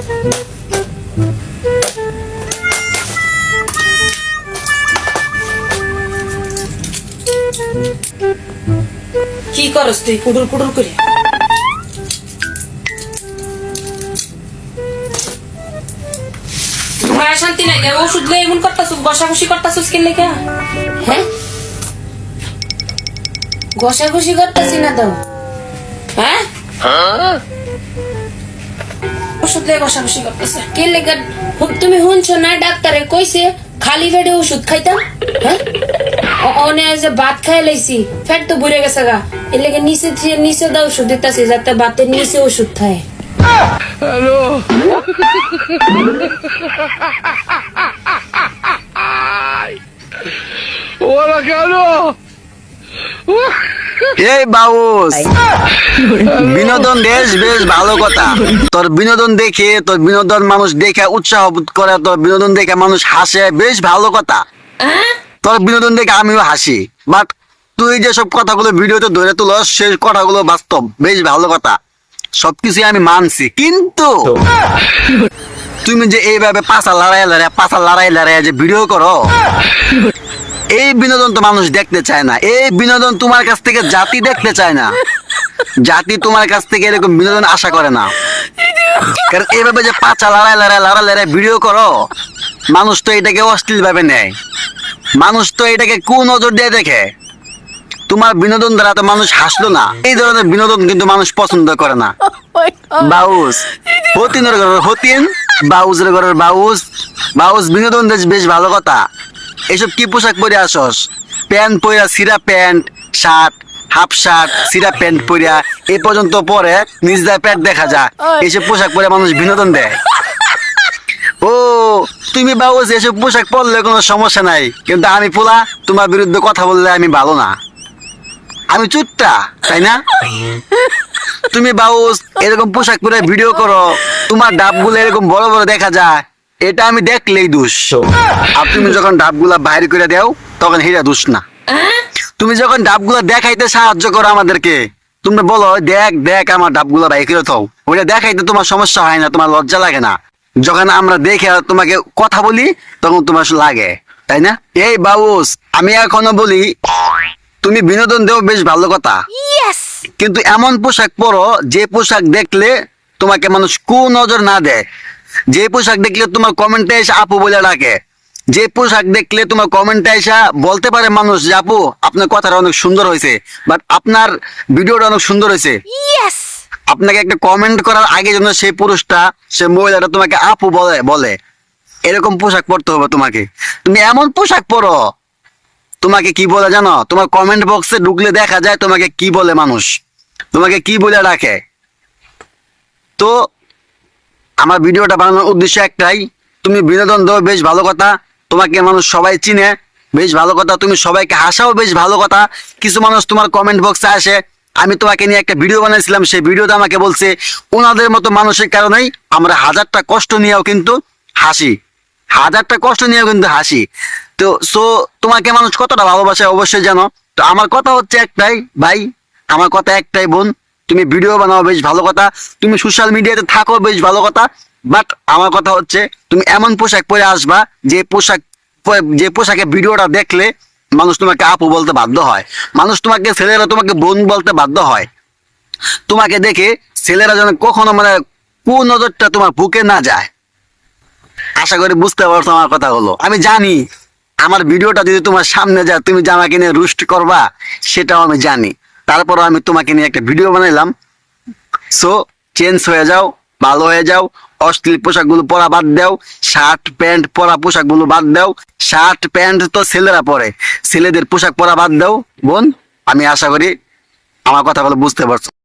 কি করস তুই কুডুর কুডুর করে? ঘুমায় শান্তি নাই, ওষুধ লয়ে এমন করতাছস, ঘষাঘষি করতাছস কেন লেখা? হ্যাঁ, ঘষাঘষি করতেছি না তো। হ্যাঁ, ওষুধ লয়ে ঘষাঘষি করতেছে। কে লেগে? তুমি শুনছো না ডাক্তারে কইছে খালি পেটে ওষুধ খাইতাম? হ্যাঁ, অনে যে ভাত খাই লাইছি, পেট তো ভরে গেছে গা, এর লেগে নিচে নিচে দা ওষুধ দিতেছি যাতে ভাতের নিচে ওষুধ খায়। হ্যালো ওরা কেন? এই বাউস, বিনোদন দেশ বেশ ভালো কথা। তোর বিনোদন দেখে, তোর বিনোদন মানুষ দেখে উৎসাহ বোধ করে, তোর বিনোদন দেখে মানুষ হাসে, বেশ ভালো কথা। তোর বিনোদন দেখে আমিও হাসি, বাট তুই যেসব কথাগুলো ভিডিওতে ধরে তুলস সেই কথাগুলো বাস্তব, বেশ ভালো কথা, সবকিছু আমি মানছি। কিন্তু তুমি যে এইভাবে পাছা লড়াই যে ভিডিও করো, এই বিনোদন তো মানুষ দেখতে চায় না। এই বিনোদন তোমার কাছ থেকে জাতি দেখতে চায় না। জাতি তোমার কাছ থেকে এরকম বিনোদন আশা করে না। কারণ এইভাবে যে পাছা লড়াই ভিডিও করো, মানুষ তো এটাকে অশ্লীল ভাবে নেয়। মানুষ তো এটাকে কুনজর দিয়ে দেখে। তোমার বিনোদন দ্বারা তো মানুষ হাসলো না। এই ধরনের বিনোদন কিন্তু মানুষ পছন্দ করে না। বাউস, হতিনের ঘরের হতিন, বাউজের ঘরের বাউস। বাউস বিনোদন দেশ বেশ ভালো কথা। এসব কি পোশাক পরে আসস? প্যান্ট পরা, সিরা প্যান্ট, শার্ট, হাফ শার্ট, সিরা প্যান্ট পরিয়া এই পর্যন্ত পরে নিজদা প্যান্ট দেখা যায়। এইসব পোশাক পরে মানুষ বিনোদন দেয়। ও তুমি বাউস এসব পোশাক পরলে কোনো সমস্যা নাই, কিন্তু আমি পোলা, তোমার বিরুদ্ধে কথা বললে আমি ভালো না, আমি চুট্টা, তাই না? তুমি বাউস এরকম পোশাক পরে ভিডিও করো, তোমার ডাবগুলো এরকম বড় বড় দেখা যায়, এটা আমি দেখলেই দোষ। আর তুমি যখন ডাবগুলা বাইর করে দাও তখন সেটা দোষ না। তুমি যখন ডাবগুলা দেখাইতে সাহায্য করো আমাদেরকে, তুমি বলো দেখ দেখ আমার ডাবগুলা বাইর করে দাও, ওইটা দেখাইতে তোমার সমস্যা হয় না, তোমার লজ্জা লাগে না। যখন আমরা দেখে তোমাকে কথা বলি তখন তোমার লাগে, তাই না? এই বাউস, আমি এখনো বলি তুমি বিনোদন দেও বেশ ভালো কথা, কিন্তু এমন পোশাক পরো যে পোশাক দেখলে তোমাকে মানুষ কুনজর না দেয়, যে পোশাক দেখলে তোমার কমেন্টে এসে আপু বলে ডাকে, যে পোশাক দেখলে তোমার কমেন্টে এসে বলতে পারে মানুষ যে আপু আপনার কথাটা অনেক সুন্দর হয়েছে, বাট আপনার ভিডিওটা অনেক সুন্দর হয়েছে। আপনাকে একটা কমেন্ট করার আগে যেন সেই পুরুষটা, সে মহিলাটা তোমাকে আপু বলে এরকম পোশাক পরতে হবে তোমাকে। তুমি এমন পোশাক পরো, তোমাকে কি বলে জানো? তোমার কমেন্ট বক্সে ঢুকলে দেখা যায় তোমাকে কি বলে মানুষ, তোমাকে কি বলে রাখে। তো আমার ভিডিওটা বানানোর উদ্দেশ্য একটাই, তুমি বিনোদন দাও বেশ ভালো কথা, তোমাকে মানুষ সবাই চিনে বেশ ভালো কথা, তুমি সবাইকে হাসাও বেশ ভালো কথা। কিছু মানুষ তোমার কমেন্ট বক্সে আসে, আমি তোমাকে নিয়ে একটা ভিডিও বানাইছিলাম, সেই ভিডিওতে আমাকে বলছে ওনাদের মতো মানুষের কারণেই আমরা হাজারটা কষ্ট নিয়েও কিন্তু হাসি, হাজারটা কষ্ট নিয়েও কিন্তু হাসি। তো সো তোমাকে মানুষ কতটা ভালোবাসে অবশ্যই জানো। তো আমার কথা হচ্ছে একটাই ভাই, আমার কথা একটাই বোন, তুমি ভিডিও বানাও বেশ ভালো কথা, তুমি সোশ্যাল মিডিয়াতে থাকো বেশ ভালো কথা, বাট আমার কথা হচ্ছে তুমি এমন পোশাক পরে আসবা যে পোশাকে ভিডিওটা দেখলে মানুষ তোমাকে আপু বলতে বাধ্য হয়, মানুষ তোমাকে, ছেলেরা তোমাকে বোন বলতে বাধ্য হয়। তোমাকে দেখে ছেলেরা যেন কখনো মানে কোন নজরটা তোমার বুকে না যায়। আশা করি বুঝতে পারছো আমার কথাগুলো। আমি জানি আমার ভিডিওটা যদি তোমার সামনে যায় তুমি যে আমাকে নিয়ে রুস্ট করবা, সেটাও আমি জানি, তারপরও আমি তোমাকে নিয়ে একটা ভিডিও বানাইলাম। সো চেঞ্জ হয়ে যাও, ভালো হয়ে যাও, অশ্লীল পোশাকগুলো পরা বাদ দাও, শার্ট প্যান্ট পরা পোশাকগুলো বাদ দাও। শার্ট প্যান্ট তো ছেলেরা পরে, ছেলেদের পোশাক পরা বাদ দাও বোন। আমি আশা করি আমার কথাগুলো বুঝতে পারছো।